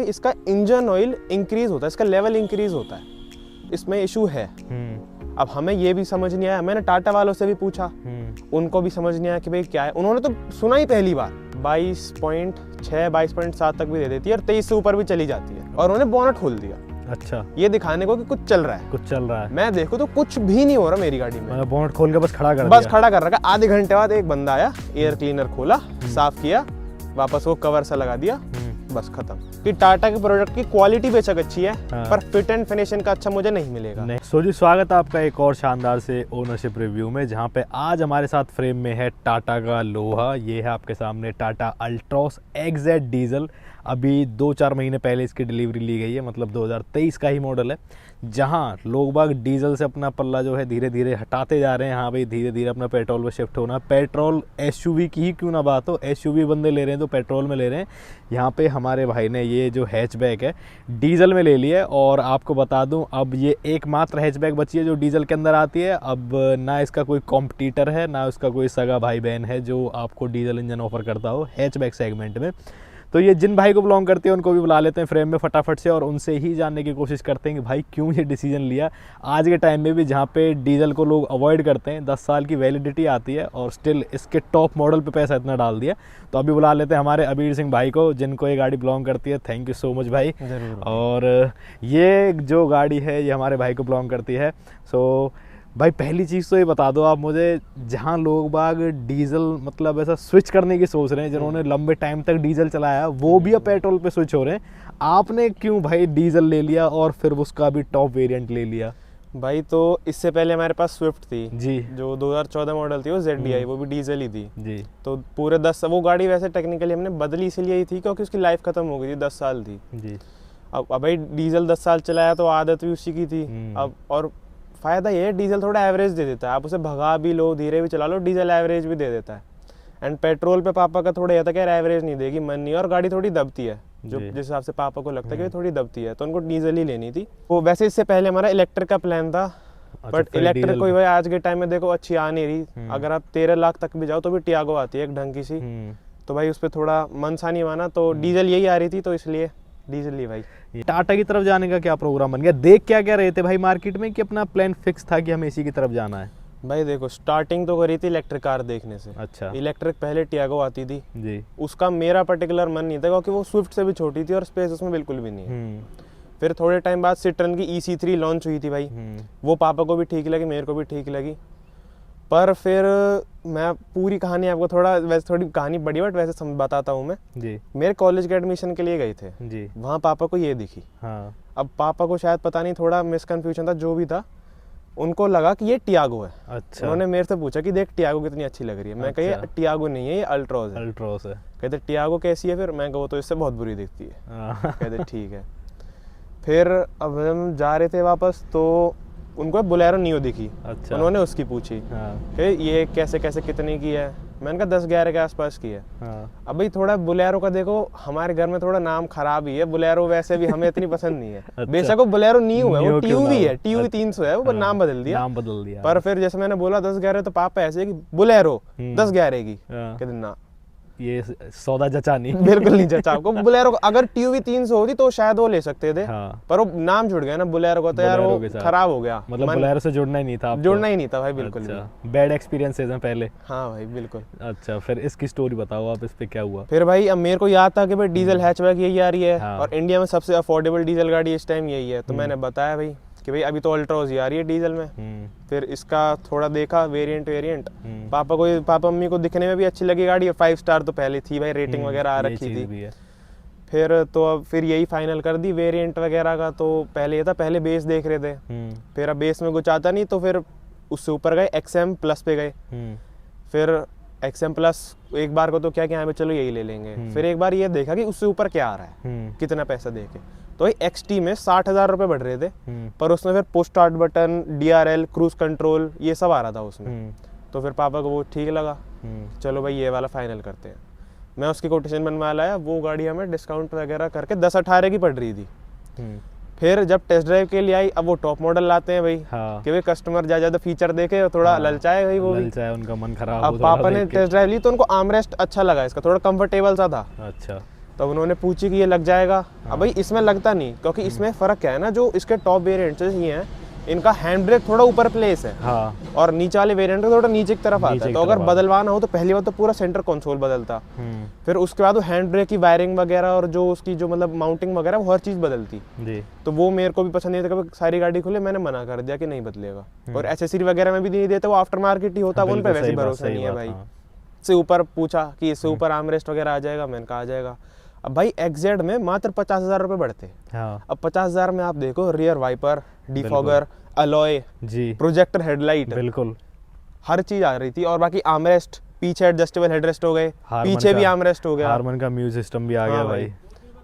इसका engine oil increase होता है, इसका लेवल इंक्रीज होता है, इसमें इशू है। अब हमें ये भी समझ नहीं आया, मैंने टाटा वालों से भी पूछा, उनको भी समझ नहीं आया कि भाई क्या है। उन्होंने तो सुना ही पहली बार 22.6 22.7 तक भी दे देती है और 23 से ऊपर भी चली जाती है, और उन्होंने बोनट खोल दिया। अच्छा, ये दिखाने को कि कुछ चल रहा है, कुछ चल रहा है। मैं देखो तो कुछ भी नहीं हो रहा मेरी गाड़ी में, बोनट खोल के बस खड़ा कर रखा। आधे घंटे बाद एक बंदा आया, एयर क्लीनर खोला, साफ किया, वापस वो कवर सा लगा दिया, बस खत्म। कि टाटा के प्रोडक्ट की क्वालिटी बेशक अच्छी है, पर फिट एंड फिनिशिंग का अच्छा मुझे नहीं मिलेगा। सो जी, स्वागत है आपका एक और शानदार से ओनरशिप रिव्यू में, जहां पे आज हमारे साथ फ्रेम में है टाटा का लोहा। ये है आपके सामने टाटा अल्ट्रॉस XZ डीजल। अभी 2-4 महीने पहले इसकी डिलीवरी ली गई है, मतलब 2023 का ही मॉडल है। जहां लोग बाग डीजल से अपना पल्ला जो है धीरे धीरे हटाते जा रहे हैं। हाँ भाई, धीरे धीरे अपना पेट्रोल पे शिफ्ट होना। पेट्रोल SUV की ही क्यों ना बात हो, SUV बंदे ले रहे हैं तो पेट्रोल में ले रहे हैं। यहाँ पे हमारे भाई ने ये जो हैचबैक है डीजल में ले लिया है, और आपको बता दूं अब ये एकमात्र हैचबैक बची है जो डीजल के अंदर आती है। अब ना इसका कोई कॉम्पिटिटर है, ना उसका कोई सगा भाई बहन है जो आपको डीजल इंजन ऑफर करता हो हैचबैक सेगमेंट में। तो ये जिन भाई को बिलोंग करते हैं उनको भी बुला लेते हैं फ्रेम में फटाफट से, और उनसे ही जानने की कोशिश करते हैं कि भाई क्यों ये डिसीजन लिया आज के टाइम में भी, जहाँ पे डीजल को लोग अवॉइड करते हैं। 10 साल की वैलिडिटी आती है और स्टिल इसके टॉप मॉडल पे पैसा इतना डाल दिया। तो अभी बुला लेते हैं हमारे अबीर सिंह भाई को, जिनको ये गाड़ी बिलोंग करती है। थैंक यू सो मच भाई। और ये जो गाड़ी है ये हमारे भाई को बिलोंग करती है। सो भाई, पहली चीज़ तो ये बता दो आप मुझे, जहाँ लोग बाग डीजल मतलब ऐसा स्विच करने की सोच रहे हैं, जिन्होंने लंबे टाइम तक डीजल चलाया वो भी अब पेट्रोल पे स्विच हो रहे हैं, आपने क्यों भाई डीजल ले लिया और फिर उसका भी टॉप वेरिएंट ले लिया? भाई तो इससे पहले हमारे पास स्विफ्ट थी जी, जो 2014 मॉडल थी, वो ZDI, वो भी डीजल ही थी जी। तो पूरे 10 वो गाड़ी वैसे टेक्निकली हमने बदली इसलिए ही थी क्योंकि उसकी लाइफ खत्म हो गई थी, 10 साल थी जी। अब भाई डीजल 10 साल चलाया तो आदत भी उसी की थी। अब और फ़ायदा ये है, डीजल थोड़ा एवरेज दे देता है, आप उसे भगा भी लो, धीरे भी चला लो, डीजल एवरेज भी दे देता है। एंड पेट्रोल पे पापा का थोड़ा ये था कि यार एवरेज नहीं देगी, मन नहीं है, और गाड़ी थोड़ी दबती है, जो जिस हिसाब से पापा को लगता है कि थोड़ी दबती है, तो उनको डीजल ही लेनी थी। वो वैसे इससे पहले हमारा इलेक्ट्रिक का प्लान था, बट इलेक्ट्रिक कोई भाई आज के टाइम में देखो अच्छी आ नहीं रही। अगर आप 13 लाख तक भी जाओ तो भी टियागो आती है एक ढंग की सी, तो भाई उस पर थोड़ा मन सा नहीं माना, तो डीजल यही आ रही थी, तो इसलिए डीजल ली भाई। टाटा की तरफ जाने का क्या प्रोग्राम बन गया? देख क्या रहे थे भाई मार्केट में, कि अपना प्लान फिक्स था कि हमें इसी की तरफ जाना है? भाई देखो, स्टार्टिंग तो करी थी इलेक्ट्रिक कार देखने से। अच्छा, इलेक्ट्रिक पहले टियागो आती थी जी, उसका मेरा पर्टिकुलर मन नहीं था क्योंकि वो स्विफ्ट से भी छोटी थी और स्पेस उसमें बिल्कुल भी नहीं है। फिर थोड़े टाइम बाद सिट्रन की EC3 लॉन्च हुई थी भाई, वो पापा को भी ठीक लगी, मेरे को भी ठीक लगी। पर फिर मैं पूरी कहानी आपको वैसे थोड़ी कहानी बड़ी, बट वैसे बताता हूँ मैं जी। मेरे कॉलेज के एडमिशन के लिए गए थे जी, वहाँ पापा को ये दिखी। हाँ। अब पापा को शायद पता नहीं, थोड़ा मिसकन्फ्यूजन था, जो भी था, उनको लगा कि ये टियागो है। अच्छा। उन्होंने मेरे से पूछा कि देख टियागो कितनी अच्छी लग रही है। मैं कही टियागो नहीं है, ये अल्ट्रॉस है। अल्ट्रॉस है। कहते टियागो कैसी है? फिर मैं कहा वो तो इससे बहुत बुरी दिखती है। कहते ठीक है। फिर अब हम जा रहे थे वापस, तो उनको बोलेरो नियो दिखी। अच्छा। उन्होंने उसकी पूछी कि ये कैसे कैसे कितने की है? मैंने कहा 10-11 के आसपास की है। हाँ। अब भाई थोड़ा बोलेरो का देखो, हमारे घर में थोड़ा नाम खराब ही है, बोलेरो वैसे भी हमें इतनी पसंद नहीं है। अच्छा। बेशक वो बोलेरो नियो है, वो TUV है, TUV 300 है, वो नाम बदल दिया। पर फिर जैसे मैंने बोला 10-11, तो पापा ऐसे कि बोलेरो 10-11 की, कहते ना ये सौदा जचा नहीं। बिल्कुल नहीं जचा आपको। बोलेरो अगर TUV 300 होती तो शायद वो ले सकते थे। हाँ। पर वो नाम जुड़ गया ना बोलेरो को, तो यार वो खराब हो गया। मतलब बोलेरो से जुड़ना ही नहीं था, जुड़ना ही नहीं था भाई, बिल्कुल। अच्छा। बैड एक्सपीरियंसेस हैं पहले। हाँ भाई बिल्कुल। अच्छा, फिर इसकी स्टोरी बताओ आप, इस पे क्या हुआ? फिर भाई अब मेरे को याद था कि भाई डीजल हैचबैक यही आ रही है। हाँ। और इंडिया में सबसे अफोर्डेबल डीजल गाड़ी इस टाइम यही है, तो मैंने बताया भाई कि भाई अभी तो अल्ट्रॉस ही आ रही है डीजल में। फिर इसका थोड़ा देखा वेरिएंट, पापा मम्मी को दिखने में भी अच्छी लगी गाड़ी, 5 स्टार तो पहले थी भाई, रेटिंग वगैरह आ रखी थी। फिर तो अब फिर यही फाइनल कर दी वेरिएंट वगैरह का। तो पहले ये था, पहले बेस देख रहे थे, फिर अब बेस में कुछ आता नहीं, तो फिर उससे ऊपर गए, XM प्लस पे गए। फिर XM प्लस एक बार को तो क्या यहाँ पे चलो यही ले लेंगे। फिर एक बार ये देखा कि उससे ऊपर क्या आ रहा है, कितना पैसा दे के, तो XT में 60,000 रुपये बढ़ रहे थे, पर उसमें फिर push start button, DRL, cruise control, ये सब आ रहा था उसमें। तो फिर पापा को वो ठीक लगा, चलो भाई ये वाला फाइनल करते हैं। मैं उसकी कोटेशन बनवा लाया, वो गाड़ी हमें डिस्काउंट वगैरह करके 10-18 की पड़ रही थी। फिर जब टेस्ट ड्राइव के लिए आई, अब वो टॉप मॉडल लाते हैं भाई। हाँ। कि भाई कस्टमर ज्यादा फीचर देखे, थोड़ा ललचाए भाई, वो ललचाए, उनका मन खराब। अब पापा ने टेस्ट ड्राइव ली तो उनको आर्मरेस्ट अच्छा लगा, इसका थोड़ा कंफर्टेबल सा था। अच्छा। तो उन्होंने पूछी कि ये लग जाएगा। अब भाई इसमें लगता नहीं, क्योंकि इसमें फ़र्क क्या है ना, जो इसके टॉप वेरिएंट्स ये हैं इनका हैंड ब्रेक थोड़ा ऊपर प्लेस है। हाँ। और नीचे वाले वेरिएंट का थोड़ा नीचे की तरफ आता है। तो अगर बदलवाना हो तो पहली बार तो पूरा सेंटर कंसोल बदलता, फिर उसके बाद वो हैंड ब्रेक की वायरिंग वगैरह और जो उसकी जो मतलब माउंटिंग वगैरह वो हर चीज़ बदलती जी। तो वो मेरे को भी पसंद नहीं था। कभी सारी गाड़ी खुले मैंने मना कर दिया कि नहीं बदलेगा। और एसेसरी वगैरह में भी नहीं देता, वो आफ्टर मार्केट ही होता है, उन पर वैसे भरोसा नहीं है भाई। से ऊपर पूछा कि इससे ऊपर आर्मरेस्ट वगैरह आ जाएगा, मैंने कहा आ जाएगा। अब भाई XZ में मात्र 50,000 रुपये बढ़ते हैं। अब 50,000 में आप देखो रियर वाइपर, डिफॉगर, अलॉय जी, प्रोजेक्टर हेडलाइट, बिल्कुल हर चीज आ रही थी। और बाकी आर्मरेस्ट, पीछे एडजस्टेबल हेडरेस्ट हो गए, पीछे भी आर्मरेस्ट हो गया, हारमन का म्यूजिक सिस्टम भी आ गया भाई।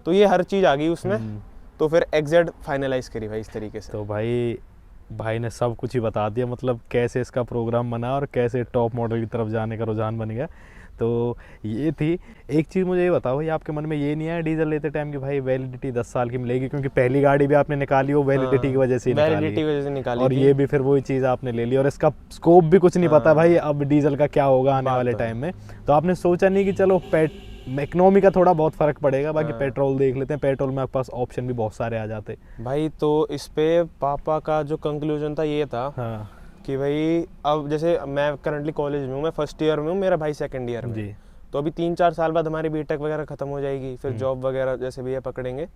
तो ये हर चीज आ गई उसमें। तो फिर XZ फाइनलाइज करी भाई इस तरीके से। तो भाई ने सब कुछ ही बता दिया, मतलब कैसे इसका प्रोग्राम बना और कैसे टॉप मॉडल की तरफ जाने का रुझान बन गया। तो ये थी। एक चीज़ मुझे ये बताओ, ये आपके मन में ये नहीं आया डीजल लेते टाइम कि भाई वैलिडिटी 10 साल की मिलेगी, क्योंकि पहली गाड़ी भी आपने निकाली वो वैलिडिटी की वजह से निकाली और ये भी फिर वही चीज़ आपने ले ली और इसका स्कोप भी कुछ नहीं पता भाई अब डीजल का क्या होगा आने वाले टाइम में। तो आपने सोचा नहीं कि चलो इकोनॉमी का थोड़ा बहुत फर्क पड़ेगा, बाकी पेट्रोल देख लेते हैं। पेट्रोल में आपके पास ऑप्शन भी बहुत सारे आ जाते भाई। तो इस पे पापा का जो कंक्लूजन था ये था कि भाई अब जैसे मैं करंटली कॉलेज में हूँ, मैं फर्स्ट ईयर में हूँ, मेरा भाई सेकंड ईयर में जी। तो अभी 3-4 साल बाद हमारी बीटेक वगैरह खत्म हो जाएगी, फिर जॉब वगैरह जैसे भी ये पकड़ेंगे।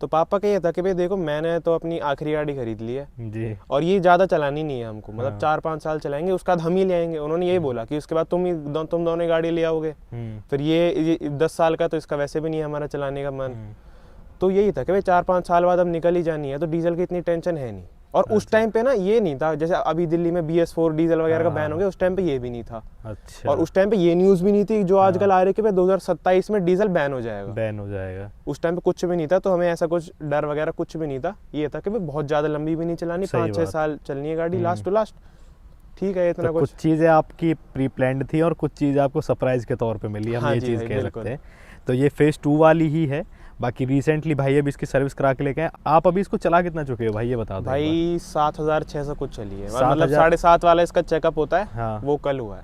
तो पापा का ये था कि भाई देखो मैंने तो अपनी आखिरी गाड़ी खरीद ली है जी, और ये ज़्यादा चलानी नहीं है हमको, मतलब 4-5 साल चलाएंगे उसके बाद हम ही ले आएंगे। उन्होंने यही बोला कि उसके बाद तुम दोनों गाड़ी ले आओगे, फिर ये 10 साल का तो इसका वैसे भी नहीं है हमारा चलाने का मन। तो यही था कि भाई 4-5 साल बाद अब निकल ही जानी है, तो डीजल की इतनी टेंशन है नहीं। और उस टाइम पे ना ये नहीं था, जैसे अभी दिल्ली में BS4 डीजल वगैरह का बैन हो गया, उस टाइम पे ये भी नहीं था। अच्छा। और उस टाइम पे ये न्यूज़ भी नहीं थी जो आजकल आ रही है कि 2027 में डीजल बैन हो जाएगा। उस टाइम पे कुछ भी नहीं था, तो हमें ऐसा कुछ डर वगैरह कुछ भी नहीं था। ये था कि बहुत ज़्यादा लंबी भी नहीं चलानी, 5-6 साल चलनी है गाड़ी लास्ट टू लास्ट, ठीक है इतना। कुछ चीज़ें आपकी प्री प्लान्ड थी और कुछ चीज़ें आपको सरप्राइज के तौर पे मिली, हम ये चीज़ कह सकते हैं। तो ये फेज़ 2 वाली ही है। बाकी रिसेंटली भाई अभी इसकी सर्विस करा के लेके आए। आप अभी इसको चला कितना चुके हो भाई, ये बता दो भाई। 7,600 कुछ चली है, मतलब 7.5 वाला इसका चेकअप होता है। हाँ। वो कल हुआ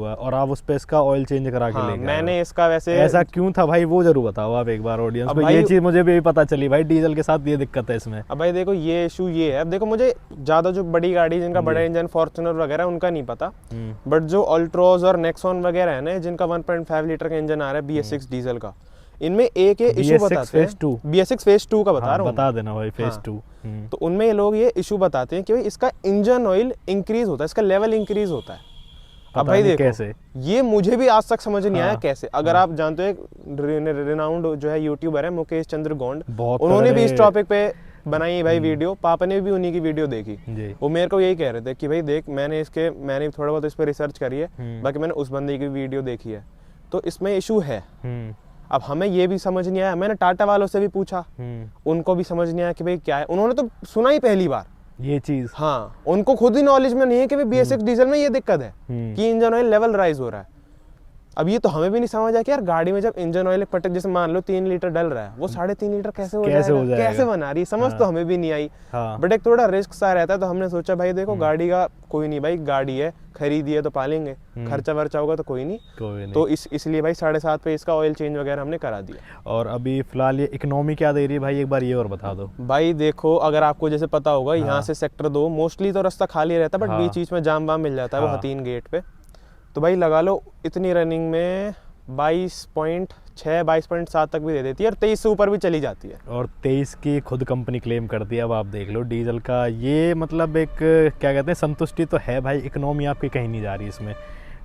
है और आप उस पे इसका ऑयल चेंज करा के लेके मैंने इसका वैसे ऐसा क्यों था भाई वो जरूर बताओ आप एक बार ऑडियंस को। ये चीज मुझे भी पता चली भाई, डीजल के साथ ये दिक्कत है इसमें। अब भाई देखो ये इशू ये है, अब देखो मुझे ज्यादा जो बड़ी गाड़ी जिनका बड़ा इंजन फॉर्च्यूनर वगैरह उनका नहीं पता, बट जो अल्ट्रोज और नेक्सॉन वगैरह है ना जिनका 1.5 लीटर का इंजन आ रहा है BS6 डीजल का, इनमें एक इशू बताते हैं। BS6 फेज 2 का बता रहा हूँ, बता देना भाई फेज 2। तो उनमें ये लोग ये इशू बताते हैं कि भाई इसका इंजन ऑयल इंक्रीज होता है, इसका लेवल इंक्रीज होता है। अब भाई देखो कैसे, ये मुझे भी आज तक समझ नहीं आया कैसे। अगर आप जानते हो रिनाउंड जो है यूट्यूबर है मुकेश चंद्र गोंड, उन्होंने भी इस टॉपिक पे बनाई भाई वीडियो, पापा ने भी उन्हीं की वीडियो देखी। वो मेरे को यही कह रहे थे कि भाई देख मैंने थोड़ा बहुत इस पे रिसर्च करी है, बाकी मैंने उस बंदे की वीडियो देखी है, तो इसमें इशू है। अब हमें ये भी समझ नहीं आया, मैंने टाटा वालों से भी पूछा, उनको भी समझ नहीं आया कि भाई क्या है। उन्होंने तो सुना ही पहली बार ये चीज। हाँ, उनको खुद ही नॉलेज में नहीं है कि भाई BS6 डीजल में ये दिक्कत है कि इंजन ऑयल लेवल राइज हो रहा है। अब ये तो हमें भी नहीं समझ आया कि यार गाड़ी में जब इंजन ऑयल पटक, जैसे मान लो 3 लीटर डल रहा है, वो 3.5 लीटर कैसे हो जाएगा, कैसे बना रही है, समझ तो हमें भी नहीं आई। बट एक थोड़ा रिस्क सा रहता है, तो हमने सोचा भाई देखो गाड़ी का कोई नहीं भाई, गाड़ी है खरीदी है तो पालेंगे, खर्चा वर्चा होगा तो कोई नहीं। तो इसलिए भाई 7.5 पे इसका ऑयल चेंज वगैरह हमने करा दिया। और अभी फिलहाल ये इकोनॉमी क्या दे रही है भाई, एक बार ये और बता दो भाई। देखो अगर आपको जैसे पता होगा, यहाँ से सेक्टर 2 मोस्टली तो रास्ता खाली रहता है, बट बीच बीच में जाम वाम मिल जाता है, वो हतीन गेट पे। तो भाई लगा लो इतनी रनिंग में 22.6 22.7 तक भी दे देती है, और 23 से ऊपर भी चली जाती है। और 23 की खुद कंपनी क्लेम करती है। अब आप देख लो डीजल का ये मतलब एक क्या कहते हैं संतुष्टि तो है भाई, इकोनॉमी आपकी कहीं नहीं जा रही इसमें,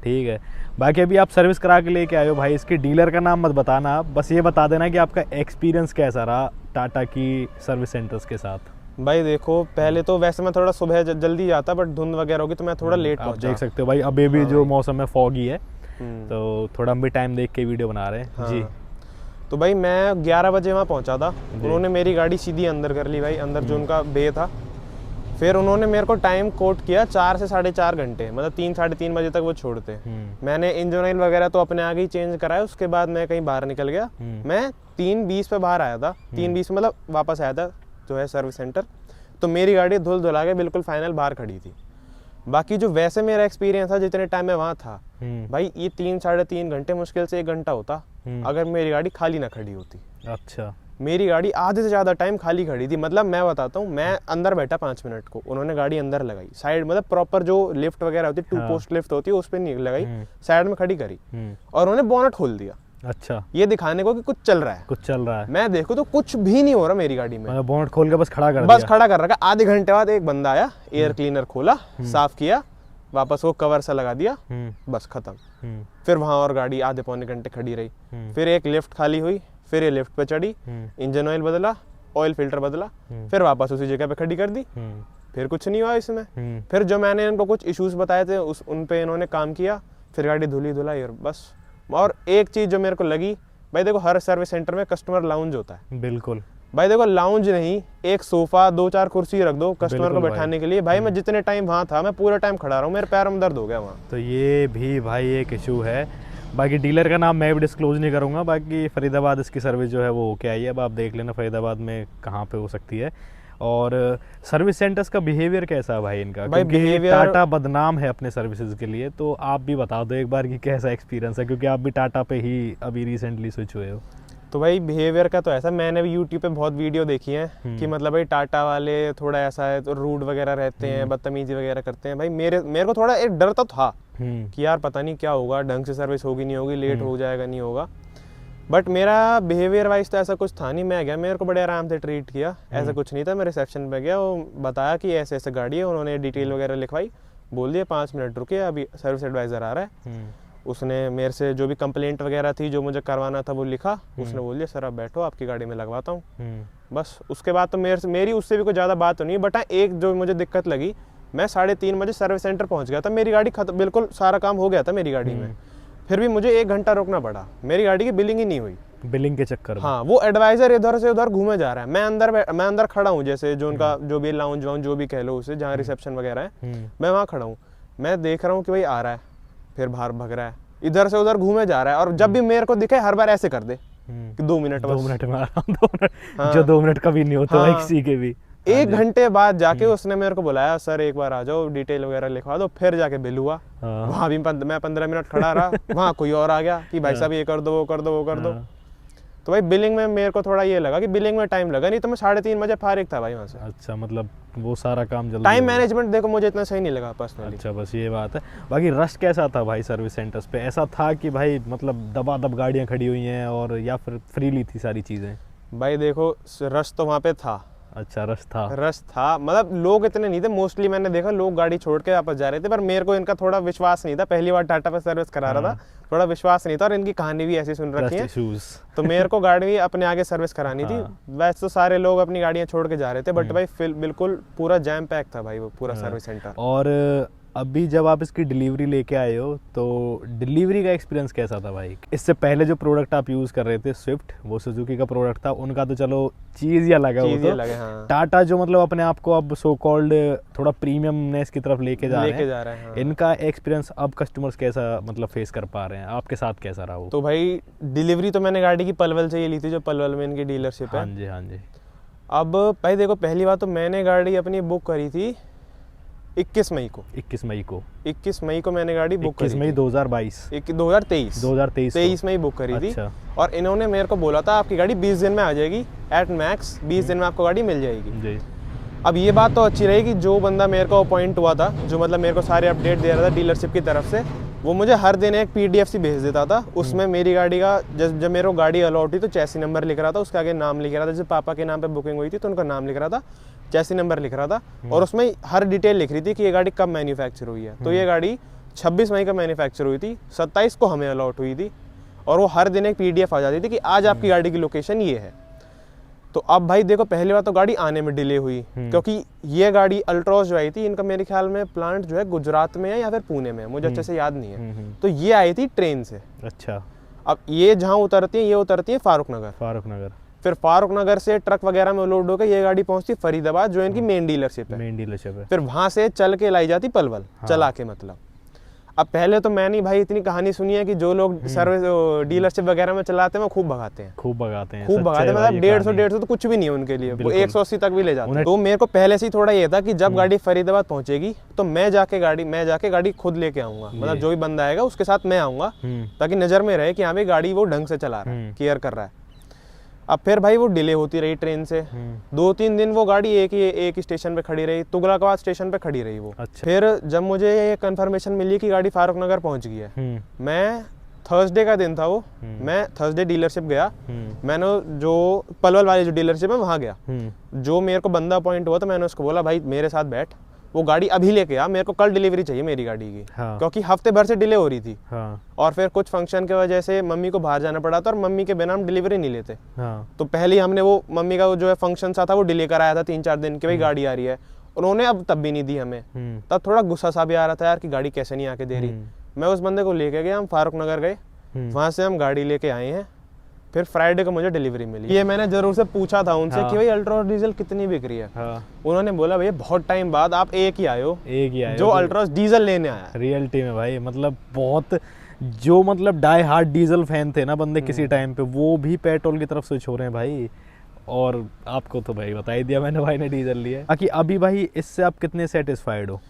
ठीक है। बाकी अभी आप सर्विस करा के लेके आए हो भाई, इसके डीलर का नाम मत बताना आप, बस ये बता देना कि आपका एक्सपीरियंस कैसा रहा टाटा की सर्विस सेंटर्स के साथ। भाई देखो पहले तो वैसे मैं थोड़ा सुबह जल्दी जाता, बट धुंध वगैरह होगी तो मैं थोड़ा लेट पहुंचा। आप देख सकते हो भाई अभी भी जो मौसम है फॉगी है, तो थोड़ा हम भी टाइम देख के वीडियो बना रहे हैं जी। तो भाई मैं 11 बजे वहाँ पहुंचा था, उन्होंने मेरी गाड़ी सीधी अंदर कर ली भाई, अंदर जो उनका बे था। फिर उन्होंने मेरे को टाइम कोट किया 4 से 4.5 घंटे, मतलब 3 साढ़े 3 बजे तक वो छोड़ते। मैंने इंजन ऑयल वगैरह तो अपने आगे ही चेंज कराया, उसके बाद मैं कहीं बाहर निकल गया। मैं 3:20 पे बाहर आया था, 3:20 मतलब वापस आया था जो है सर्विस सेंटर। तो मेरी गाड़ी धुल धुला के बिल्कुल फाइनल बाहर खड़ी थी। बाकी जो वैसे मेरा एक्सपीरियंस था जितने टाइम में वहाँ था भाई, ये 3-3.5 घंटे मुश्किल से 1 घंटा होता अगर मेरी गाड़ी खाली ना खड़ी होती। अच्छा। मेरी गाड़ी आधे से ज़्यादा टाइम खाली खड़ी थी। मतलब मैं बताता हूँ, मैं अंदर बैठा 5 मिनट को, उन्होंने गाड़ी अंदर लगाई साइड, मतलब प्रॉपर जो लिफ्ट वगैरह होती है 2 पोस्ट लिफ्ट होती है उस पर नहीं लगाई, साइड में खड़ी करी और उन्होंने बोनट खोल दिया। अच्छा। ये दिखाने को कि कुछ चल रहा है, कुछ चल रहा है। मैं देखूं तो कुछ भी नहीं हो रहा मेरी गाड़ी में। बोनट खोल के बस खड़ा कर दिया। बस खड़ा कर रखा। आधे घंटे बाद एक बंदा आया, एयर क्लीनर खोला, साफ किया, वापस वो कवर सा लगा दिया, बस खत्म। फिर वहां और गाड़ी आधे पौने घंटे खड़ी रही। फिर एक लिफ्ट खाली हुई, फिर ये लिफ्ट पे चढ़ी, इंजन ऑयल बदला, ऑयल फिल्टर बदला, फिर वापस उसी जगह पे खड़ी कर दी। फिर कुछ नहीं हुआ इसमें। फिर जो मैंने इनको कुछ इश्यूज बताए थे उन पे इन्होंने काम किया, फिर गाड़ी धुली धुलाई और बस। और एक चीज जो मेरे को लगी भाई, देखो हर सर्विस सेंटर में कस्टमर लाउंज होता है। बिल्कुल भाई, देखो लाउंज नहीं, एक सोफा 2-4 कुर्सी रख दो कस्टमर को बैठाने के लिए। भाई मैं जितने टाइम वहाँ था मैं पूरे टाइम खड़ा रहा हूँ, मेरे पैर में दर्द हो गया वहाँ। तो ये भी भाई एक इशू है। बाकी डीलर का नाम मैं भी डिस्क्लोज नहीं करूँगा। बाकी फरीदाबाद इसकी सर्विस जो है वो क्या ही है, अब आप देख लेना फरीदाबाद में कहाँ पे हो सकती है। और सर्विस सेंटर्स का बिहेवियर कैसा है भाई इनका? भाई बिहेवियर, टाटा बदनाम है अपने सर्विसेज के लिए, तो आप भी बता दो एक बार कि कैसा एक्सपीरियंस है, क्योंकि आप भी टाटा पे ही अभी रिसेंटली स्विच हुए हो। तो भाई बिहेवियर का तो ऐसा, मैंने भी यूट्यूब पे बहुत वीडियो देखी है कि मतलब भाई टाटा वाले थोड़ा ऐसा है, तो रूड वगैरह रहते हैं, बदतमीजी वगैरह करते हैं। भाई मेरे को थोड़ा एक डर तो था कि यार पता नहीं क्या होगा, ढंग से सर्विस होगी नहीं होगी, लेट हो जाएगा नहीं होगा। बट मेरा बिहेवियर वाइज तो ऐसा कुछ था नहीं। मैं गया, मेरे को बड़े आराम से ट्रीट किया, ऐसा कुछ नहीं था। मैं रिसेप्शन पे गया, वो बताया कि ऐसे ऐसे गाड़ी है, उन्होंने डिटेल वगैरह लिखवाई, बोल दिया 5 मिनट रुकिए अभी सर्विस एडवाइज़र आ रहा है। उसने मेरे से जो भी कंप्लेंट वगैरह थी जो मुझे करवाना था वो लिखा, उसने बोल दिया सर आप बैठो आपकी गाड़ी में लगवाता हूँ। बस उसके बाद तो मेरी उससे भी कोई ज़्यादा बात तो नहीं। बट एक जो मुझे दिक्कत लगी, मैं 3:30 बजे सर्विस सेंटर पहुँच गया था, मेरी गाड़ी बिल्कुल सारा काम हो गया था मेरी गाड़ी में, फिर भी मुझे 1 घंटा रुकना पड़ा। मेरी गाड़ी की बिलिंग ही नहीं हुई, बिलिंग के चक्कर में। हाँ, वो एडवाइजर इधर से उधर घूमे जा रहा है। मैं अंदर खड़ा हूँ, जैसे जो उनका जो भी लाउंज वाउंज जो भी कह लो उसे, जहाँ रिसेप्शन वगैरह है, मैं वहाँ खड़ा हूँ। मैं देख रहा हूँ कि भाई आ रहा है, फिर बाहर भग रहा है, इधर से उधर घूमे जा रहा है। और जब भी मेरे को दिखे हर बार ऐसे कर दे कि 2 मिनट में आ रहा हूँ, 2 मिनट। हाँ, जो 2 मिनट कभी नहीं होता किसी के भी। 1 घंटे बाद जाके उसने मेरे को बुलाया, सर एक बार आ जाओ डिटेल वगैरह लिखवा दो। फिर जाके बिल हुआ। वहाँ भी मैं 15 मिनट खड़ा रहा, वहाँ कोई और आ गया कि भाई साहब ये कर दो वो कर दो वो कर दो। तो भाई बिलिंग में मेरे को थोड़ा ये लगा कि बिलिंग में टाइम लगा, नहीं तो मैं 3:30 बजे फारिग था भाई वहाँ से। अच्छा, मतलब वो सारा काम जल्दी। टाइम मैनेजमेंट देखो मुझे इतना सही नहीं लगा पर्सनली। अच्छा, बस ये बात है। बाकी रश कैसा था भाई सर्विस सेंटर्स पे? ऐसा था कि भाई मतलब दबादब गाड़ियाँ खड़ी हुई हैं और या फिर फ्रीली थी सारी चीज़ें? भाई देखो रश तो वहाँ पे था। अच्छा, रश था, मतलब लोग इतने नहीं थे। मोस्टली मैंने देखा लोग गाड़ी छोड़ के वापस जा रहे थे, पर मेरे को इनका थोड़ा विश्वास नहीं था। पहली बार टाटा पे सर्विस करा रहा था, थोड़ा विश्वास नहीं था। और इनकी कहानी भी ऐसी सुन रखी है, तो मेरे को गाड़ी अपने आगे सर्विस करानी थी। वैसे तो सारे लोग अपनी गाड़ियाँ छोड़ के जा रहे थे, बट भाई बिल्कुल पूरा जैम पैक था भाई वो पूरा सर्विस सेंटर। और अभी जब आप इसकी डिलीवरी लेके आए हो तो डिलीवरी का एक्सपीरियंस कैसा था भाई? इससे पहले जो प्रोडक्ट आप यूज़ कर रहे थे स्विफ्ट, वो सुजुकी का प्रोडक्ट था, उनका तो चलो चीज़ ही अलग है। हाँ। टाटा जो मतलब अपने आप को अब सो कॉल्ड थोड़ा प्रीमियमनेस की तरफ लेके जा रहे हैं। हाँ। इनका एक्सपीरियंस अब कस्टमर्स कैसा मतलब फेस कर पा रहे हैं? आपके साथ कैसा रहा वो? तो भाई डिलीवरी तो मैंने गाड़ी की पलवल से ही ली थी, जो पलवल में इनकी डीलरशिप है। हाँ जी, हाँ जी। अब भाई देखो पहली बात तो मैंने गाड़ी अपनी बुक करी थी 21 मई को। 21 मई को मैंने गाड़ी बुक करी। 21 मई 2022 2023 में ही बुक करी थी। और इन्होंने मेरे को बोला था आपकी गाड़ी 20 दिन में आ जाएगी, एट मैक्स 20 दिन में आपको गाड़ी मिल जाएगी। अब ये बात तो अच्छी रही कि जो बंदा मेरे को अपॉइंट हुआ था, जो मतलब मेरे को सारे अपडेट दे रहा था डीलरशिप की तरफ से, वो मुझे हर दिन एक PDF सी भेज देता था। उसमें मेरी गाड़ी का जब मेरे को गाड़ी अलॉट हुई तो चैसी नंबर लिख रहा था, उसके आगे नाम लिख रहा था। जैसे पापा के नाम पे बुकिंग हुई थी तो उनका नाम लिख रहा था, चैसी नंबर लिख रहा था, और उसमें हर डिटेल लिख रही थी कि ये गाड़ी कब मैन्युफैक्चर हुई है। तो ये गाड़ी 26 मई का मैन्युफैक्चर हुई थी, 27 को हमें अलॉट हुई थी, और वो हर दिन एक PDF आ जाती थी कि आज आपकी गाड़ी की लोकेशन ये है। तो अब भाई देखो पहली बार तो गाड़ी आने में डिले हुई, क्योंकि ये गाड़ी अल्ट्रॉस जो आई थी, इनका मेरे ख्याल में प्लांट जो है गुजरात में है या फिर पुणे में है, मुझे अच्छे से याद नहीं है। तो ये आई थी ट्रेन से। अच्छा। अब ये जहाँ उतरती है, ये उतरती है फारूक नगर। फिर फारूक नगर से ट्रक वगैरह में लोड होकर ये गाड़ी पहुंचती फरीदाबाद, जो इनकी मेन डीलरशिप है। फिर वहां से चल के लाई जाती पलवल, चला के मतलब। अब पहले तो मैंने भाई इतनी कहानी सुनी है कि जो लोग सर्विस डीलरशिप वगैरह में चलाते हैं वो खूब भगाते हैं, मतलब 150 तो कुछ भी नहीं है उनके लिए, वो 180 तक भी ले जाते हैं। तो मेरे को पहले से ही थोड़ा ये था कि जब गाड़ी फरीदाबाद पहुंचेगी तो मैं जाके गाड़ी खुद लेके आऊंगा, मतलब जो भी बंदा आएगा उसके साथ मैं आऊंगा, ताकि नजर में रहे कि हाँ भाई गाड़ी वो ढंग से चला रहा है, केयर कर रहा है। अब फिर भाई वो डिले होती रही ट्रेन से, 2-3 दिन वो गाड़ी एक ही स्टेशन पे खड़ी रही, तुगलकाबाद स्टेशन पे खड़ी रही वो। अच्छा। फिर जब मुझे ये कंफर्मेशन मिली कि गाड़ी फारूक नगर पहुंच गई है, मैं थर्सडे का दिन था वो, मैं थर्सडे डीलरशिप गया, मैंने जो पलवल वाली जो डीलरशिप है वहाँ गया, जो मेरे को बंदा अपॉइंट हुआ तो मैंने उसको बोला भाई मेरे साथ बैठ, वो गाड़ी अभी लेके आ, मेरे को कल डिलीवरी चाहिए मेरी गाड़ी की। हाँ। क्योंकि हफ्ते भर से डिले हो रही थी। हाँ। और फिर कुछ फंक्शन की वजह से मम्मी को बाहर जाना पड़ा था और मम्मी के बिना हम डिलीवरी नहीं लेते। हाँ। तो पहले हमने वो मम्मी का जो है फंक्शन सा था वो डिले कराया था 3-4 दिन की, भाई गाड़ी आ रही है, उन्होंने अब तब भी नहीं दी हमें। तब थोड़ा गुस्सा सा भी आ रहा था यार कि गाड़ी कैसे नहीं आके दे रही। मैं उस बंदे को लेके गया, हम फारूक नगर गए, वहां से हम गाड़ी लेके आए हैं, फिर फ्राइडे को मुझे डिलीवरी मिली। ये मैंने जरूर से पूछा था उनसे कि भाई अल्ट्रोस डीजल कितनी बिक रही है। उन्होंने बोला भैया बहुत टाइम बाद आप एक ही आए जो अल्ट्रोस डीजल लेने आया। रियलिटी में भाई मतलब बहुत जो मतलब डाई हार्ड डीजल फैन थे ना बंदे किसी टाइम पे, वो भी पेट्रोल की तरफ स्विच हो रहे हैं भाई। और आपको तो भाई बता ही दिया मैंने, भाई ने डीजल लिया है। बाकी अभी भाई इससे आप कितने सेटिस्फाइड हो?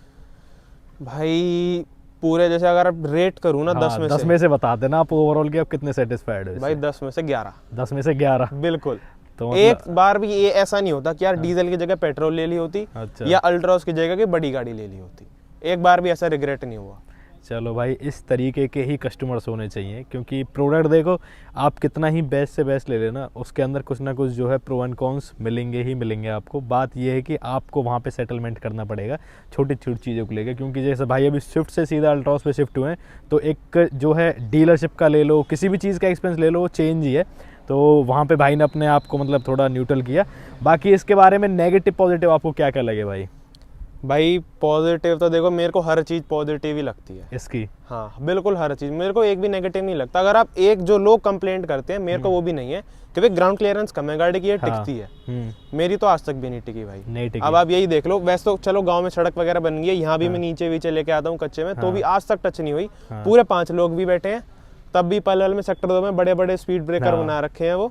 भाई पूरे जैसे अगर रेट करूँ ना, 10 में से बता देना आप ओवरऑल के आप कितने सेटिस्फाइड हो? भाई 10 में से 11। 10 में से 11 बिल्कुल। तो एक बार भी ये ऐसा नहीं होता कि यार डीजल की जगह पेट्रोल ले ली होती। अच्छा। या अल्ट्रोस की जगह की बड़ी गाड़ी ले ली होती, एक बार भी ऐसा रिग्रेट नहीं हुआ। चलो भाई इस तरीके के ही कस्टमर्स होने चाहिए, क्योंकि प्रोडक्ट देखो आप कितना ही बेस्ट से बेस्ट ले लेना, उसके अंदर कुछ ना कुछ जो है प्रो एंड कॉन्स मिलेंगे ही मिलेंगे आपको। बात यह है कि आपको वहाँ पे सेटलमेंट करना पड़ेगा छोटी छोटी चीज़ों को लेकर, क्योंकि जैसे भाई अभी स्विफ्ट से सीधा अल्ट्रॉस पे शिफ्ट हुए हैं, तो एक जो है डीलरशिप का ले लो, किसी भी चीज़ का एक्सपेंस ले लो, वो चेंज ही है। तो वहाँ पे भाई ने अपने आप को मतलब थोड़ा न्यूट्रल किया। बाकी इसके बारे में नेगेटिव पॉजिटिव आपको क्या क्या लगे भाई? भाई पॉजिटिव तो देखो मेरे को हर चीज़ पॉजिटिव ही लगती है इसकी। हाँ बिल्कुल हर चीज़, मेरे को एक भी नेगेटिव नहीं लगता। अगर आप एक जो लोग कंप्लेंट करते हैं, मेरे को वो भी नहीं है कि भाई ग्राउंड क्लियरेंस कम है गाड़ी की, ये टिकती है। मेरी तो आज तक भी नहीं टिकी भाई, नहीं टिकी। अब आप यही देख लो, वैसे तो चलो गाँव में सड़क वगैरह बन गई है, यहाँ भी मैं नीचे वीचे लेके आता हूँ कच्चे में, तो भी आज तक टच नहीं हुई। पूरे 5 लोग भी बैठे हैं, तब भी पलवल में सेक्टर 2 में बड़े बड़े स्पीड ब्रेकर बना रखे हैं वो,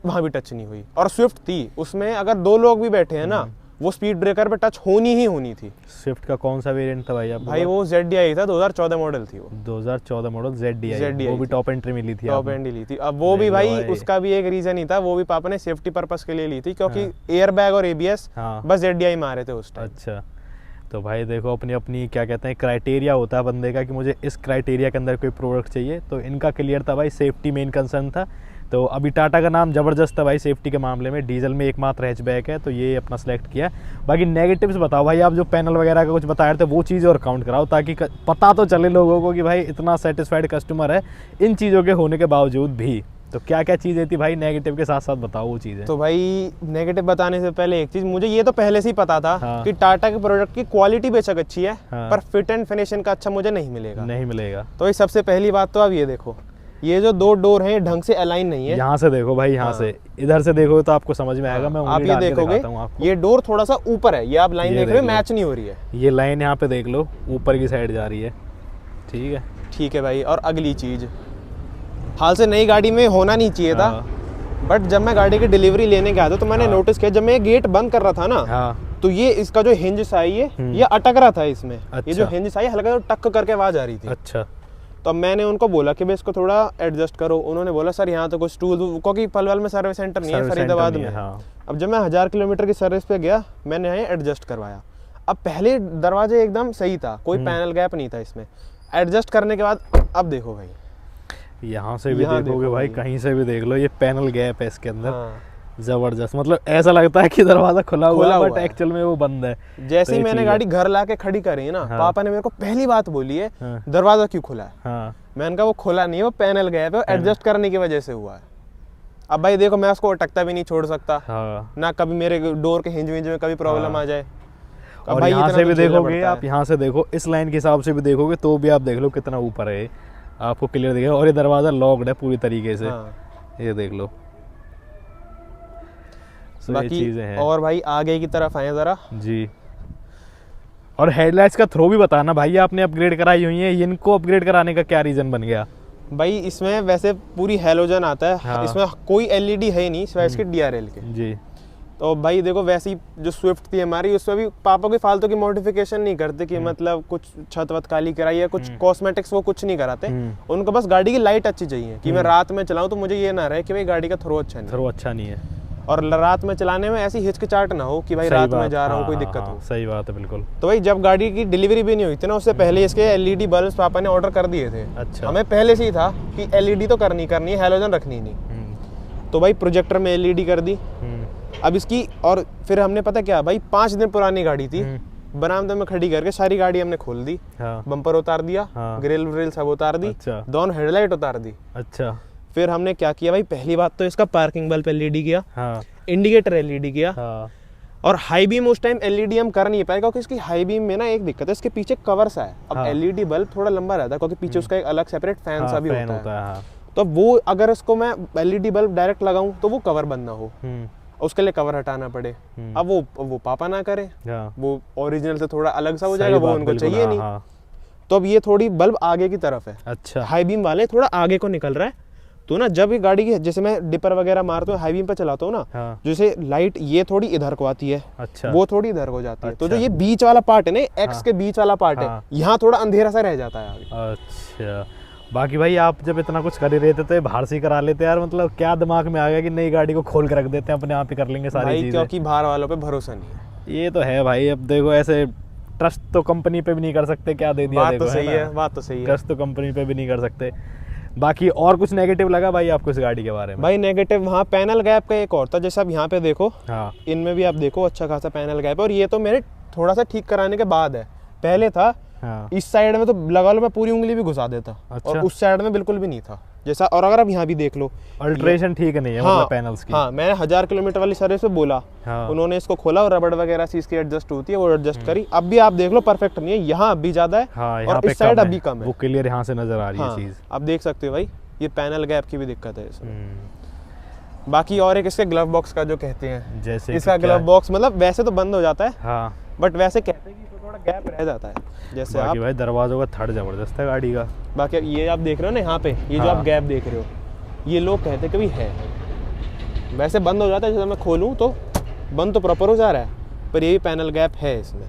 वहाँ भी टच नहीं हुई। और स्विफ्ट थी, उसमें अगर 2 लोग भी बैठे हैं ना, वो स्पीड ब्रेकर पे टच होनी ही होनी थी। स्विफ्ट का कौन सा वेरिएंट था भाई आप? भाई वो ZDI था, 2014 मॉडल थी वो। 2014 मॉडल ZDI, वो भी टॉप एंट्री में ली थी, टॉप एंड ली थी। अब वो भी भाई उसका भी एक रीजन ही था, वो भी पापा ने सेफ्टी पर्पस के लिए ली थी, क्योंकि एयर बैग और ABS बस ZDI में आ रहे थे उस टाइम। अच्छा, तो भाई देखो अपनी अपनी क्या कहते हैं क्राइटेरिया होता है बंदे का कि मुझे इस क्राइटेरिया के अंदर कोई प्रोडक्ट चाहिए। तो इनका क्लियर था भाई, सेफ्टी मेन कंसर्न था। तो अभी टाटा का नाम ज़बरदस्त है भाई सेफ्टी के मामले में, डीजल में एकमात्र हैचबैक है, तो ये अपना सेलेक्ट किया। बाकी नेगेटिव्स बताओ भाई, आप जो पैनल वगैरह का कुछ बता रहे थे वो चीज़ और काउंट कराओ, ताकि पता तो चले लोगों को कि भाई इतना सेटिस्फाइड कस्टमर है इन चीज़ों के होने के बावजूद भी। तो क्या क्या चीज़ें थी भाई नेगेटिव के साथ साथ बताओ वो चीज़ें। तो भाई नेगेटिव बताने से पहले एक चीज़, मुझे ये तो पहले से ही पता था कि टाटा के प्रोडक्ट की क्वालिटी बेशक अच्छी है, पर फिट एंड फिनिशिंग का अच्छा मुझे नहीं मिलेगा। तो सबसे पहली बात तो अब ये देखो, ये जो 2 डोर हैं ढंग से अलाइन नहीं है। यहाँ से देखो भाई, यहाँ से इधर से देखो तो आपको समझ में आएगा। मैं आप ये देखोगे ये डोर थोड़ा सा ऊपर है, ये आप लाइन देख रहे हो, मैच नहीं हो रही है। ये लाइन यहाँ पे देख लो ऊपर की साइड जा रही है। ठीक है भाई। और अगली चीज, हाल से नई गाड़ी में होना नहीं चाहिए था, बट जब मैं गाड़ी की डिलीवरी लेने गया था तो मैंने नोटिस किया, जब मैं गेट बंद कर रहा था ना, तो ये इसका जो हिंज साई है ये अटक रहा था इसमें। ये जो हिंज साई हल्का टक करके आवाज आ रही थी। अच्छा। तो मैंने उनको बोला कि भाई इसको थोड़ा एडजस्ट करो। उन्होंने बोला सर यहाँ तो कुछ टूल, क्योंकि पलवल में सर्विस सेंटर नहीं है, फरीदाबाद में। अब जब मैं 1000 किलोमीटर की सर्विस पे गया, मैंने यहाँ एडजस्ट करवाया। अब पहले दरवाजे एकदम सही था, कोई पैनल गैप नहीं था इसमें। एडजस्ट करने के बाद अब देखो भाई, यहाँ से भी देखोगे भाई, कहीं से भी देख लो, ये पैनल गैप है इसके अंदर। जबरदस्त, मतलब ऐसा लगता है कि दरवाजा खुला हुआ बट एक्चुअल में वो बंद है। जैसे ही मैंने गाड़ी घर लाके खड़ी करी ना, पापा ने मेरे को पहली बात बोली है, दरवाजा क्यों खुला है? मैंने कहा वो खुला नहीं है, वो पैनल गैप है, एडजस्ट करने की वजह से हुआ है। अब भाई देखो मैं उसको अटकता भी नहीं छोड़ सकता ना, कभी मेरे डोर के हिंज विंज में कभी प्रॉब्लम आ जाए। और यहाँ से भी देखोगे आप, यहाँ से देखो इस लाइन के हिसाब से भी देखोगे तो भी आप देख लो कितना ऊपर है, आपको क्लियर दिखेगा। और ये दरवाजा लॉक्ड है पूरी तरीके से, ये देख लो। बाकी और भाई आगे की तरफ आए जरा जी। और हेडलाइट्स का थ्रो भी बताना भाई, आपने अपग्रेड कराई हुई है, इनको अपग्रेड कराने का क्या रीज़न बन गया? भाई इसमें वैसे पूरी हैलोजन आता है। हाँ। इसमें कोई एलईडी है ही नहीं सिवाय इसके डीआरएल के जी। तो भाई देखो वैसे ही जो स्विफ्ट थी हमारी, उसमें भी पापा कोई फालतू की मॉडिफिकेशन नहीं करते कि मतलब कुछ छत वत काली कराई है, कुछ कॉस्मेटिक्स वो कुछ नहीं कराते। उनको बस गाड़ी की लाइट अच्छी चाहिए कि मैं रात में चलाऊं तो मुझे ये ना रहे कि भाई गाड़ी का थ्रो अच्छा नहीं है और रात में चलाने में ऐसी हिचकिचाहट ना हो कि भाई रात में जा रहा हूँ कोई दिक्कत हो। सही बात है, बिल्कुल। तो भाई जब गाड़ी की डिलीवरी भी नहीं हुई थी ना, उससे पहले इसके एलईडी बल्ब पापा ने ऑर्डर कर दिए थे। अच्छा। हमें पहले से ही था कि एलईडी तो करनी है, हैलोजन रखनी नहीं। तो भाई प्रोजेक्टर में एलईडी कर दी। अब इसकी और फिर हमने पता क्या भाई, 5 दिन पुरानी गाड़ी थी, बरामदे में खड़ी करके सारी गाड़ी हमने खोल दी। बम्पर उतार दिया, ग्रिल व्रिल सब उतार दी, दोनों हेडलाइट उतार दी। अच्छा। फिर हमने क्या किया भाई, पहली बात तो इसका पार्किंग बल्ब एलईडी किया, इंडिकेटर एलईडी किया, और हाई बीम उस टाइम एलईडी हम कर नहीं पाए क्योंकि इसकी हाई बीम में ना एक दिक्कत है, इसके पीछे कवर सा है। अब एलईडी बल्ब थोड़ा लंबा रहता है क्योंकि पीछे उसका एक अलग सेपरेट फैन सा भी होता है। तो वो अगर इसको मैं एलईडी बल्ब डायरेक्ट लगाऊं तो वो कवर बंद ना हो, उसके लिए कवर हटाना पड़े। अब वो पापा ना करे, वो ओरिजिनल से थोड़ा अलग सा हो जाएगा, वो उनको चाहिए नहीं। तो अब ये थोड़ी बल्ब आगे की तरफ है। अच्छा। हाई बीम वाले थोड़ा आगे को निकल रहा है, तो ना जब ये गाड़ी की जैसे मैं डिपर वगैरह मारता हूँ हाई बीम पे चलाता हूँ ना, जैसे लाइट ये थोड़ी इधर को आती है। अच्छा। वो थोड़ी इधर को जाती है। तो जो ये बीच वाला पार्ट है ना, एक्स के बीच वाला पार्ट है, यहाँ थोड़ा अंधेरा सा रह जाता है आगे। अच्छा। बाकी भाई आप जब इतना कुछ कर ही रहे थे तो बाहर से करा लेते यार, मतलब क्या दिमाग में आ गया कि नई गाड़ी को खोल कर रख देते हैं, अपने आप ही कर लेंगे सारी चीजें? क्योंकि बाहर वालों पे भरोसा नहीं है। ये तो है भाई, अब देखो ऐसे ट्रस्ट तो कंपनी पे भी नहीं कर सकते, क्या दे दिया। बात तो सही है, बात तो सही है। ट्रस्ट तो कंपनी पे भी नहीं कर सकते। बाकी और कुछ नेगेटिव लगा भाई आपको इस गाड़ी के बारे में? भाई नेगेटिव वहाँ पैनल गैप का एक और था, जैसे आप यहाँ पे देखो, इनमें भी आप देखो अच्छा खासा पैनल गैप है, और ये तो मेरे थोड़ा सा ठीक कराने के बाद है। पहले था इस साइड में तो लगा लो मैं पूरी उंगली भी घुसा देता। अच्छा। और उस साइड में बिल्कुल भी नहीं था जैसा। और अगर आप यहाँ भी देख लो, अल्ट्रेशन ठीक नहीं है। मतलब पैनल्स की। मैंने 1000 किलोमीटर वाली सर्विस में बोला, उन्होंने इसको खोला और रबड़ वगैरह से इसकी एडजस्ट होती है, वो एडजस्ट करी। अब भी आप देख लो परफेक्ट नहीं है, यहाँ अभी ज्यादा है और इस साइड अभी कम है। वो क्लियर यहाँ से नजर आ रही है चीज। आप देख सकते हो भाई, ये पैनल गैप की भी दिक्कत है इसमें। बाकी और एक इसके ग्लव बॉक्स का जो कहते हैं, जैसे इसका ग्लव बॉक्स मतलब वैसे तो बंद हो जाता है, बट वैसे कहते हैं कि थोड़ा गैप रह जाता है। जैसे आप भाई दरवाजों का थड़ जबरदस्त है गाड़ी का। बाकी ये आप देख रहे हो ना यहाँ पे, ये जो आप गैप देख रहे हो, ये लोग कहते हैं कि भाई है, वैसे बंद हो जाता है, जैसे मैं खोलूँ तो बंद तो प्रॉपर हो जा रहा है, पर ये पैनल गैप है इसमें।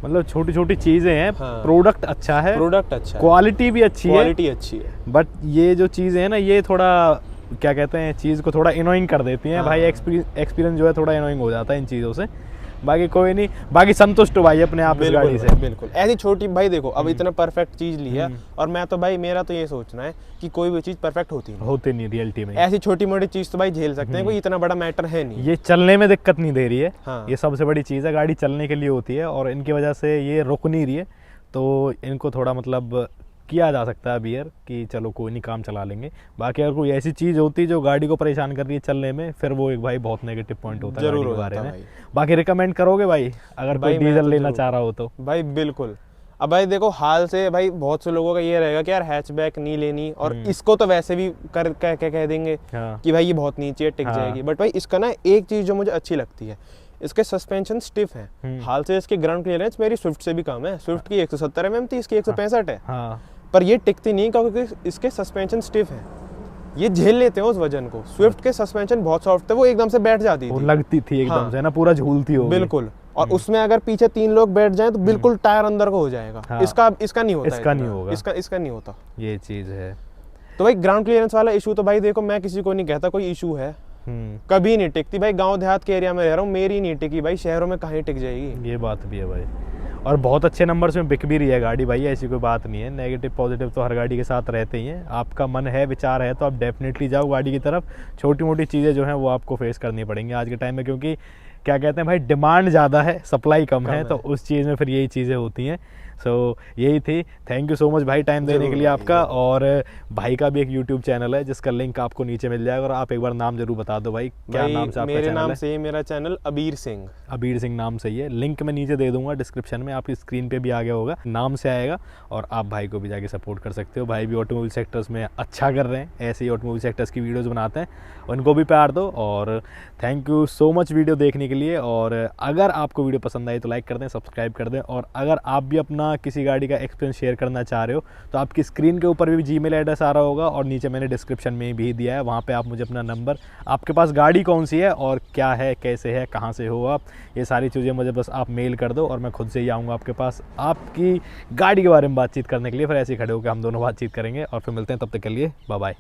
मतलब छोटी छोटी चीजें हैं। प्रोडक्ट अच्छा है, प्रोडक्ट अच्छा है, क्वालिटी भी अच्छी है, क्वालिटी अच्छी है, बट ये जो चीजें हैं ना, ये थोड़ा क्या कहते हैं, चीज को थोड़ा इनोइंग कर देती हैं। भाई एक्सपीरियंस जो है थोड़ा इनोइंग हो जाता है इन चीजों से। बाकी कोई नहीं, बाकी संतुष्ट हो भाई अपने आप इस गाड़ी से। बिल्कुल ऐसी छोटी, भाई देखो अब इतना परफेक्ट चीज ली है, और मैं तो भाई मेरा तो ये सोचना है कि कोई भी चीज परफेक्ट होती नहीं रियलिटी में। ऐसी छोटी मोटी चीज तो भाई झेल सकते हैं, कोई इतना बड़ा मैटर है नहीं। ये चलने में दिक्कत नहीं दे रही है। ये सबसे बड़ी चीज है, गाड़ी चलने के लिए होती है, और इनकी वजह से ये रुक नहीं रही है, तो इनको थोड़ा मतलब किया जा सकता है बियर कि चलो कोई नहीं, काम चला लेंगे। बाकी अगर कोई ऐसी चीज़ होती जो गाड़ी को परेशान कर रही है चलने में, फिर वो एक भाई बहुत नेगेटिव पॉइंट होता है गाड़ी के बारे में। बाकी रिकमेंड करोगे भाई अगर कोई डीजल लेना चाह रहा हो तो? भाई बिल्कुल। अब भाई देखो हाल से भाई बहुत से लोगों का ये रहेगा कि यार हैचबैक नहीं लेनी, और इसको तो वैसे भी कह देंगे कि भाई ये बहुत नीचे टिक जाएगी। बट भाई इसका ना एक चीज़ जो मुझे अच्छी लगती है, इसके सस्पेंशन स्टिफ है। हाल से इसकी ग्राउंड क्लियरेंस मेरी स्विफ्ट से भी कम है। स्विफ्ट की 170 mm थी, इसकी 165 है। पर ये टिकती नहीं क्योंकि इसके सस्पेंशन स्टिफ है, ये झेल लेते हैं उस वजन को। स्विफ्ट के सस्पेंशन बहुत सॉफ्ट थे, वो एकदम से बैठ जाती थी, लगती थी एकदम से ना, पूरा झूलती हो। बिल्कुल। और उसमें अगर पीछे 3 लोग बैठ जाएं तो बिल्कुल टायर अंदर को हो जाएगा। इसका नहीं होता, इसका नहीं होगा, इसका नहीं होता, ये चीज है। तो भाई ग्राउंड क्लियरेंस वाला इशू तो भाई देखो मैं किसी को नहीं कहता कोई इशू है, कभी नहीं टिकती भाई। गांव देहात के एरिया में रह रहा हूँ, मेरी नहीं टिकी भाई, शहरों में कहीं टिक जाएगी। ये बात भी है भाई, और बहुत अच्छे नंबर्स में बिक भी रही है गाड़ी भाई, ऐसी कोई बात नहीं है। नेगेटिव पॉजिटिव तो हर गाड़ी के साथ रहते ही हैं। आपका मन है, विचार है, तो आप डेफिनेटली जाओ गाड़ी की तरफ। छोटी मोटी चीज़ें जो हैं वो आपको फेस करनी पड़ेंगी आज के टाइम में, क्योंकि क्या कहते हैं भाई, डिमांड ज़्यादा है, सप्लाई कम है, तो उस चीज़ में फिर यही चीज़ें होती हैं। सो यही थी। थैंक यू सो मच भाई टाइम देने के लिए आपका। और भाई का भी एक यूट्यूब चैनल है जिसका लिंक आपको नीचे मिल जाएगा, और आप एक बार नाम जरूर बता दो भाई, क्या नाम से आपका मेरे नाम से मेरा चैनल अबीर सिंह नाम से ही है। लिंक मैं नीचे दे दूंगा डिस्क्रिप्शन में, आपकी स्क्रीन पे भी आ गया होगा, नाम से आएगा। और आप भाई को भी जाके सपोर्ट कर सकते हो। भाई भी ऑटोमोबाइल सेक्टर्स में अच्छा कर रहे हैं, ऐसे ही ऑटोमोबाइल सेक्टर्स की वीडियोज़ बनाते हैं, उनको भी प्यार दो। और thank you so much video देखने के लिए। के लिए। और अगर आपको वीडियो पसंद आई तो लाइक कर दें, सब्सक्राइब कर दें। और अगर आप भी अपना किसी गाड़ी का एक्सपीरियंस शेयर करना चाह रहे हो तो आपकी स्क्रीन के ऊपर भी जीमेल एड्रेस आ रहा होगा और नीचे मैंने डिस्क्रिप्शन में भी दिया है, वहाँ पे आप मुझे अपना नंबर, आपके पास गाड़ी कौन सी है और क्या है, कैसे है, कहाँ से हो आप, ये सारी चीज़ें मुझे बस आप मेल कर दो और मैं खुद से ही आऊँगा आपके पास आपकी गाड़ी के बारे में बातचीत करने के लिए। फिर ऐसे ही खड़े होकर हम दोनों बातचीत करेंगे और फिर मिलते हैं, तब तक के लिए बाय बाय।